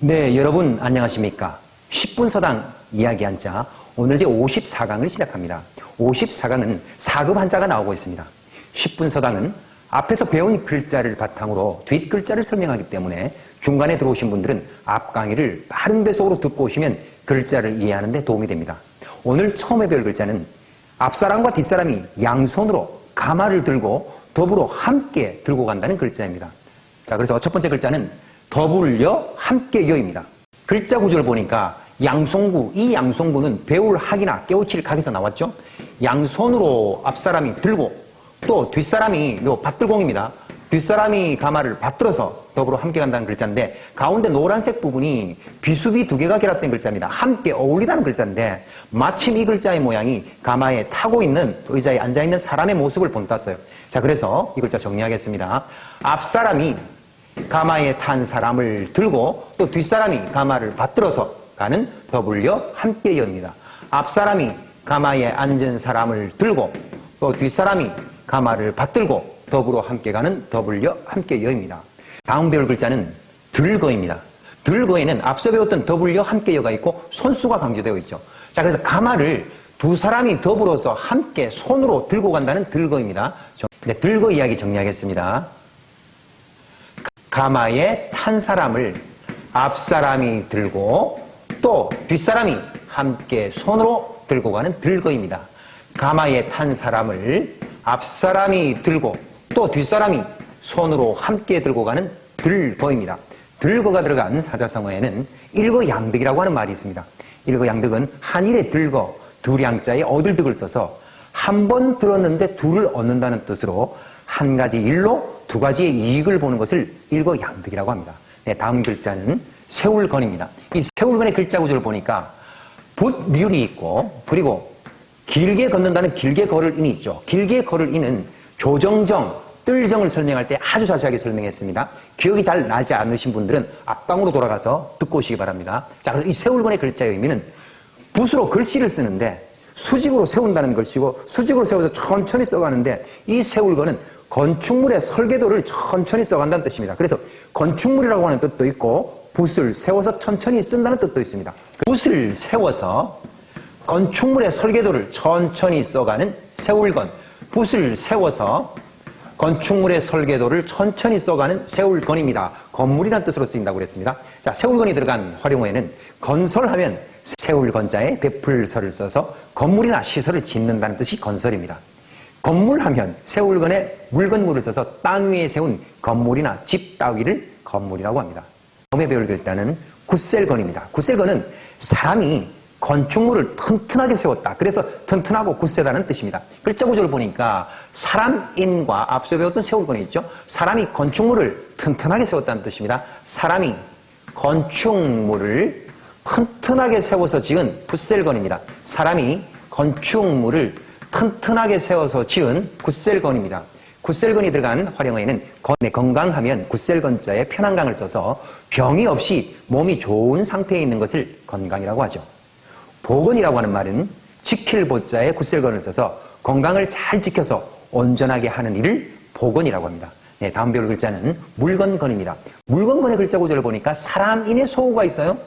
네, 여러분 안녕하십니까? 10분 서당 이야기 한자, 오늘 제 54강을 시작합니다. 54강은 4급 한자가 나오고 있습니다. 10분 서당은 앞에서 배운 글자를 바탕으로 뒷글자를 설명하기 때문에 중간에 들어오신 분들은 앞 강의를 빠른 배속으로 듣고 오시면 글자를 이해하는 데 도움이 됩니다. 오늘 처음에 배울 글자는 앞사람과 뒷사람이 양손으로 가마를 들고 더불어 함께 들고 간다는 글자입니다. 자, 그래서 첫 번째 글자는 더불려 함께여입니다. 글자 구조를 보니까 양손구, 이 양손구는 배울 학이나 깨우칠 각에서 나왔죠. 양손으로 앞사람이 들고 또 뒷사람이 요 받들공입니다. 뒷사람이 가마를 받들어서 더불어 함께 간다는 글자인데 가운데 노란색 부분이 비수비 두 개가 결합된 글자입니다. 함께 어울리다는 글자인데 마침 이 글자의 모양이 가마에 타고 있는 의자에 앉아있는 사람의 모습을 본땄어요. 자, 그래서 이 글자 정리하겠습니다. 앞사람이 가마에 탄 사람을 들고 또 뒷사람이 가마를 받들어서 가는 더불려 함께여입니다. 앞사람이 가마에 앉은 사람을 들고 또 뒷사람이 가마를 받들고 더불어 함께 가는 더불려 함께여입니다. 다음 배울 글자는 들거입니다. 들거에는 앞서 배웠던 더불려 함께여가 있고 손수가 강조되어 있죠. 자, 그래서 가마를 두 사람이 더불어서 함께 손으로 들고 간다는 들거입니다. 네, 들거 이야기 정리하겠습니다. 가마에 탄 사람을 앞사람이 들고 또 뒷사람이 함께 손으로 들고 가는 들거입니다. 가마에 탄 사람을 앞사람이 들고 또 뒷사람이 손으로 함께 들고 가는 들거입니다. 들거가 들어간 사자성어에는 일거양득이라고 하는 말이 있습니다. 일거양득은 한일의 들거, 두량자에 얻을 득을 써서 한 번 들었는데 둘을 얻는다는 뜻으로 한 가지 일로 두 가지의 이익을 보는 것을 일거양득이라고 합니다. 네, 다음 글자는 세울건입니다. 이 세울건의 글자 구조를 보니까 붓률이 있고 그리고 길게 걷는다는 길게 걸을 인이 있죠. 길게 걸을 인은 조정정, 뜰정을 설명할 때 아주 자세하게 설명했습니다. 기억이 잘 나지 않으신 분들은 앞방으로 돌아가서 듣고 오시기 바랍니다. 자, 그래서 이 세울건의 글자의 의미는 붓으로 글씨를 쓰는데 수직으로 세운다는 글씨고 수직으로 세워서 천천히 써가는데 이 세울건은 건축물의 설계도를 천천히 써간다는 뜻입니다. 그래서 건축물이라고 하는 뜻도 있고 붓을 세워서 천천히 쓴다는 뜻도 있습니다. 붓을 세워서 건축물의 설계도를 천천히 써가는 세울건, 붓을 세워서 건축물의 설계도를 천천히 써가는 세울건입니다. 건물이라는 뜻으로 쓰인다고 그랬습니다. 자, 세울건이 들어간 활용어에는 건설하면 세울건자에 베풀설을 써서 건물이나 시설을 짓는다는 뜻이 건설입니다. 건물하면 세울건에 물건물을 써서 땅 위에 세운 건물이나 집 따위를 건물이라고 합니다. 다음에 배울 글자는 굳셀건입니다. 굳셀건은 사람이 건축물을 튼튼하게 세웠다. 그래서 튼튼하고 굳세다는 뜻입니다. 글자 구조를 보니까 사람인과 앞서 배웠던 세울건이 있죠. 사람이 건축물을 튼튼하게 세웠다는 뜻입니다. 사람이 건축물을 튼튼하게 세워서 지은 굳셀건입니다. 사람이 건축물을 튼튼하게 세워서 지은 굳셀건입니다. 굳셀건이 들어간 활용어에는 건강하면 굳셀건자에 편안강을 써서 병이 없이 몸이 좋은 상태에 있는 것을 건강이라고 하죠. 보건이라고 하는 말은 지킬 보자에 굳셀건을 써서 건강을 잘 지켜서 온전하게 하는 일을 보건이라고 합니다. 네, 다음 배울 글자는 물건건입니다. 물건건의 글자 구조를 보니까 사람인의 소우가 있어요.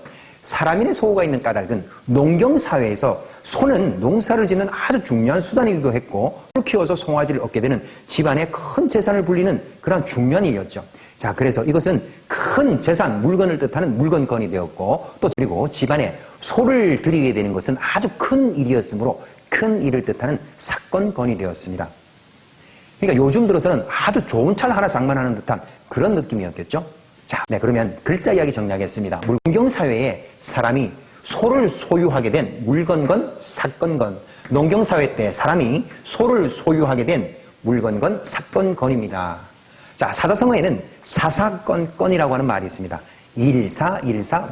사람인의 소우가 있는 까닭은 농경사회에서 소는 농사를 짓는 아주 중요한 수단이기도 했고 소를 키워서 송아지를 얻게 되는 집안의 큰 재산을 불리는 그런 중요한 일이었죠. 자, 그래서 이것은 큰 재산, 물건을 뜻하는 물건건이 되었고 또 그리고 집안에 소를 들이게 되는 것은 아주 큰 일이었으므로 큰 일을 뜻하는 사건건이 되었습니다. 그러니까 요즘 들어서는 아주 좋은 차를 하나 장만하는 듯한 그런 느낌이었겠죠. 자, 네, 그러면 글자 이야기 정리하겠습니다. 농경사회에 사람이 소를 소유하게 된 물건건, 사건건. 농경사회 때 사람이 소를 소유하게 된 물건건, 사건건입니다. 자, 사자성어에는 사사건건이라고 하는 말이 있습니다. 일사,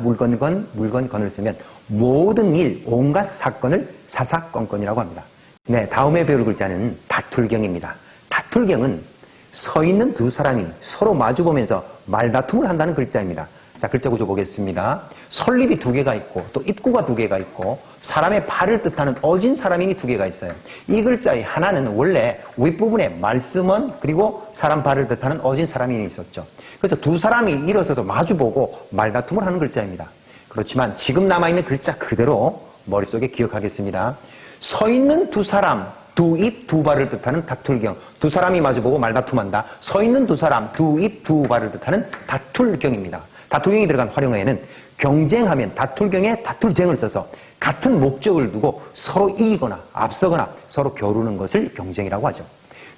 물건건, 물건건을 쓰면 모든 일, 온갖 사건을 사사건건이라고 합니다. 네, 다음에 배울 글자는 다툴경입니다. 다툴경은 서 있는 두 사람이 서로 마주보면서 말다툼을 한다는 글자입니다. 자, 글자 구조 보겠습니다. 설립이 두 개가 있고 또 입구가 두 개가 있고 사람의 발을 뜻하는 어진 사람인이 두 개가 있어요. 이 글자의 하나는 원래 윗부분에 말씀원 그리고 사람 발을 뜻하는 어진 사람인이 있었죠. 그래서 두 사람이 일어서서 마주보고 말다툼을 하는 글자입니다. 그렇지만 지금 남아있는 글자 그대로 머릿속에 기억하겠습니다. 서 있는 두 사람, 두 입, 두 발을 뜻하는 다툴경. 두 사람이 마주보고 말다툼한다. 서 있는 두 사람, 두 입, 두 발을 뜻하는 다툴경입니다. 다툴경이 들어간 활용어에는 경쟁하면 다툴경에 다툴쟁을 써서 같은 목적을 두고 서로 이기거나 앞서거나 서로 겨루는 것을 경쟁이라고 하죠.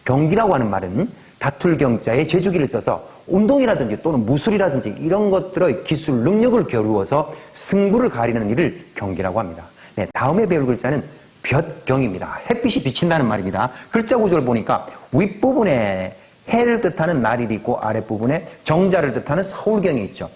경기라고 하는 말은 다툴경자에 제주기를 써서 운동이라든지 또는 무술이라든지 이런 것들의 기술, 능력을 겨루어서 승부를 가리는 일을 경기라고 합니다. 네, 다음에 배울 글자는 볕경입니다. 햇빛이 비친다는 말입니다. 글자 구조를 보니까 윗부분에 해를 뜻하는 날이 있고 아랫부분에 정자를 뜻하는 서울경이 있죠.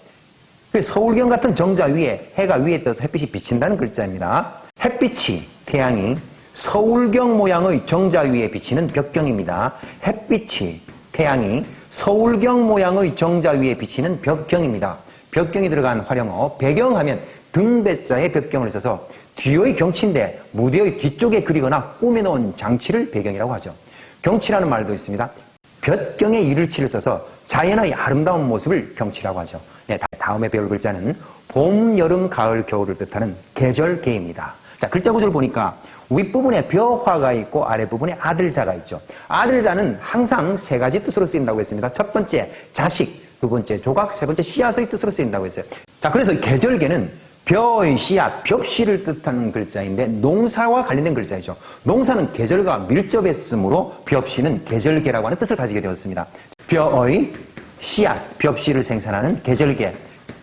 서울경 같은 정자 위에 해가 위에 떠서 햇빛이 비친다는 글자입니다. 햇빛이, 태양이 서울경 모양의 정자 위에 비치는 볕경입니다. 햇빛이, 태양이 서울경 모양의 정자 위에 비치는 볕경입니다. 볕경이 들어간 활용어, 배경하면 등배자에 볕경을 써서 뒤의 경치인데 무대의 뒤쪽에 그리거나 꾸며놓은 장치를 배경이라고 하죠. 경치라는 말도 있습니다. 볕경에 이를치를 써서 자연의 아름다운 모습을 경치라고 하죠. 네, 다음에 배울 글자는 봄, 여름, 가을, 겨울을 뜻하는 계절계입니다. 자, 글자 구조를 보니까 윗부분에 벼화가 있고 아랫부분에 아들자가 있죠. 아들자는 항상 세 가지 뜻으로 쓰인다고 했습니다. 첫 번째 자식, 두 번째 조각, 세 번째 씨앗의 뜻으로 쓰인다고 했어요. 자, 그래서 계절계는 벼의 씨앗, 벽씨를 뜻하는 글자인데 농사와 관련된 글자이죠. 농사는 계절과 밀접했으므로 벽씨는 계절계라고 하는 뜻을 가지게 되었습니다. 벼의 씨앗, 벽씨를 생산하는 계절계,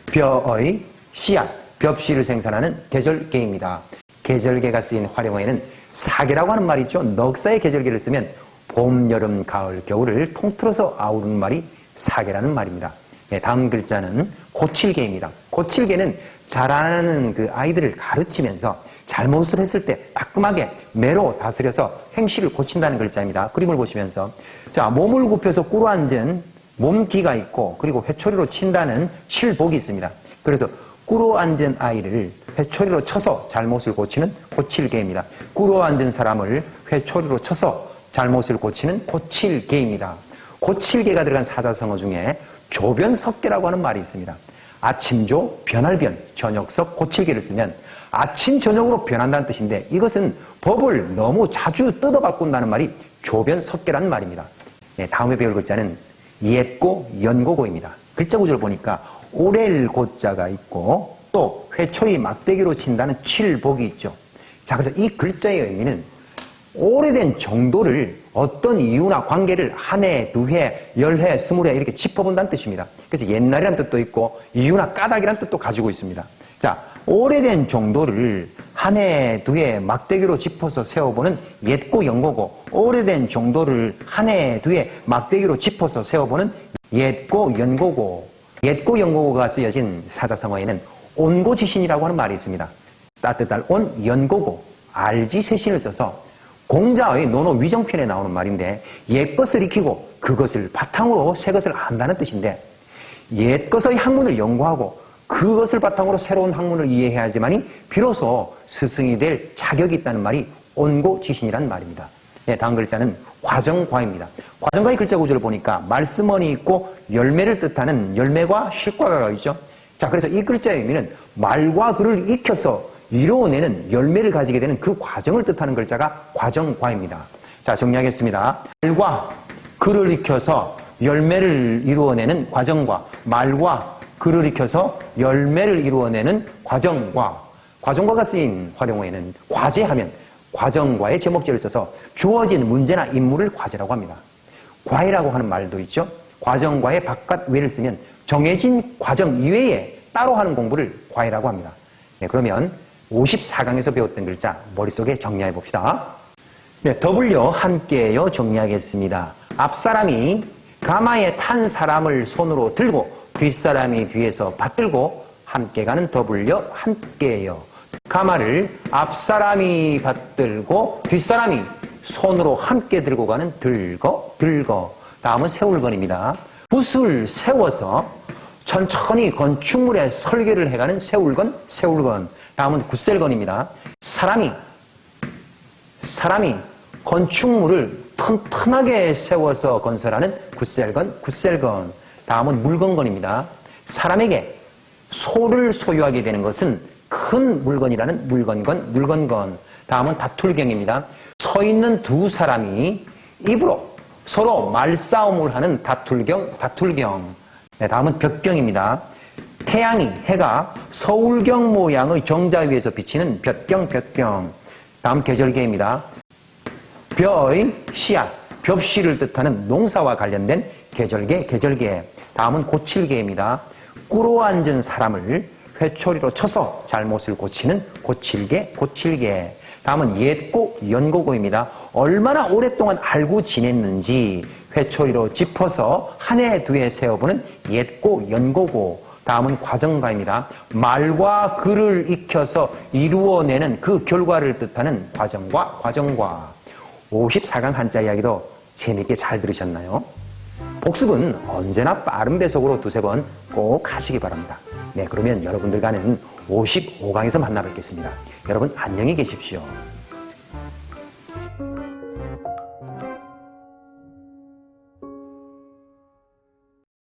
벼의 씨앗, 벽씨를 생산하는 계절계입니다. 계절계가 쓰인 활용어에는 사계라고 하는 말이 있죠. 넉사의 계절계를 쓰면 봄, 여름, 가을, 겨울을 통틀어서 아우르는 말이 사계라는 말입니다. 네, 다음 글자는 고칠계입니다. 고칠계는 자라나는 그 아이들을 가르치면서 잘못을 했을 때 따끔하게 매로 다스려서 행실을 고친다는 글자입니다. 그림을 보시면서 자, 몸을 굽혀서 꿇어앉은 몸기가 있고 그리고 회초리로 친다는 칠복이 있습니다. 그래서 꿇어앉은 아이를 회초리로 쳐서 잘못을 고치는 고칠계입니다. 꿇어앉은 사람을 회초리로 쳐서 잘못을 고치는 고칠계입니다. 고칠계가 들어간 사자성어 중에 조변석계라고 하는 말이 있습니다. 아침조, 변할변, 저녁석, 고칠계를 쓰면 아침, 저녁으로 변한다는 뜻인데 이것은 법을 너무 자주 뜯어 바꾼다는 말이 조변석계라는 말입니다. 네, 다음에 배울 글자는 옛고, 연고고입니다. 글자 구조를 보니까 오렐 고자가 있고 또 회초리 막대기로 친다는 칠복이 있죠. 자, 그래서 이 글자의 의미는 오래된 정도를 어떤 이유나 관계를 한 해, 두 해, 10해, 20해 이렇게 짚어본다는 뜻입니다. 그래서 옛날이라는 뜻도 있고 이유나 까닭이라는 뜻도 가지고 있습니다. 자, 오래된 정도를 한 해, 두 해 막대기로 짚어서 세워보는 옛고 연고고, 오래된 정도를 한 해, 두 해 막대기로 짚어서 세워보는 옛고 연고고. 옛고 연고고가 쓰여진 사자성어에는 온고지신이라고 하는 말이 있습니다. 따뜻할 온, 연고고, 알지세신을 써서 공자의 논어 위정편에 나오는 말인데 옛 것을 익히고 그것을 바탕으로 새 것을 안다는 뜻인데 옛 것의 학문을 연구하고 그것을 바탕으로 새로운 학문을 이해해야지만이 비로소 스승이 될 자격이 있다는 말이 온고지신이라는 말입니다. 네, 다음 글자는 과정과입니다. 과정과의 글자 구조를 보니까 말씀원이 있고 열매를 뜻하는 열매과 실과가 있죠. 자, 그래서 이 글자의 의미는 말과 글을 익혀서 이루어내는 열매를 가지게 되는 그 과정을 뜻하는 글자가 과정과입니다. 자, 정리하겠습니다. 말과 글을 익혀서 열매를 이루어내는 과정과, 말과 글을 익혀서 열매를 이루어내는 과정과. 과정과가 쓰인 활용어에는 과제하면 과정과의 제목제를 써서 주어진 문제나 임무를 과제라고 합니다. 과외라고 하는 말도 있죠. 과정과의 바깥 외를 쓰면 정해진 과정 이외에 따로 하는 공부를 과외라고 합니다. 네, 그러면 54강에서 배웠던 글자 머릿속에 정리해 봅시다. 네, W 함께요 정리하겠습니다. 앞사람이 가마에 탄 사람을 손으로 들고 뒷사람이 뒤에서 받들고 함께 가는 W 함께요. 가마를 앞사람이 받들고 뒷사람이 손으로 함께 들고 가는 들거. 다음은 세울건입니다. 붓을 세워서 천천히 건축물의 설계를 해가는 세울건. 다음은 굳셀건입니다. 사람이 건축물을 튼튼하게 세워서 건설하는 굳셀건. 다음은 물건건입니다. 사람에게 소를 소유하게 되는 것은 큰 물건이라는 물건건. 다음은 다툴경입니다. 서 있는 두 사람이 입으로 서로 말싸움을 하는 다툴경. 네, 다음은 벽경입니다. 태양이, 해가 서울경 모양의 정자 위에서 비치는 벽경. 다음 계절계입니다. 벼의 씨앗, 벽씨를 뜻하는 농사와 관련된 계절계. 다음은 고칠계입니다. 꿇어 앉은 사람을 회초리로 쳐서 잘못을 고치는 고칠계. 다음은 옛고, 연고고입니다. 얼마나 오랫동안 알고 지냈는지 회초리로 짚어서 한 해, 두 해 세어보는 옛고, 연고고. 다음은 과정과입니다. 말과 글을 익혀서 이루어내는 그 결과를 뜻하는 과정과. 54강 한자 이야기도 재미있게 잘 들으셨나요? 복습은 언제나 빠른 배속으로 두세 번 꼭 하시기 바랍니다. 네, 그러면 여러분들과는 55강에서 만나 뵙겠습니다. 여러분 안녕히 계십시오.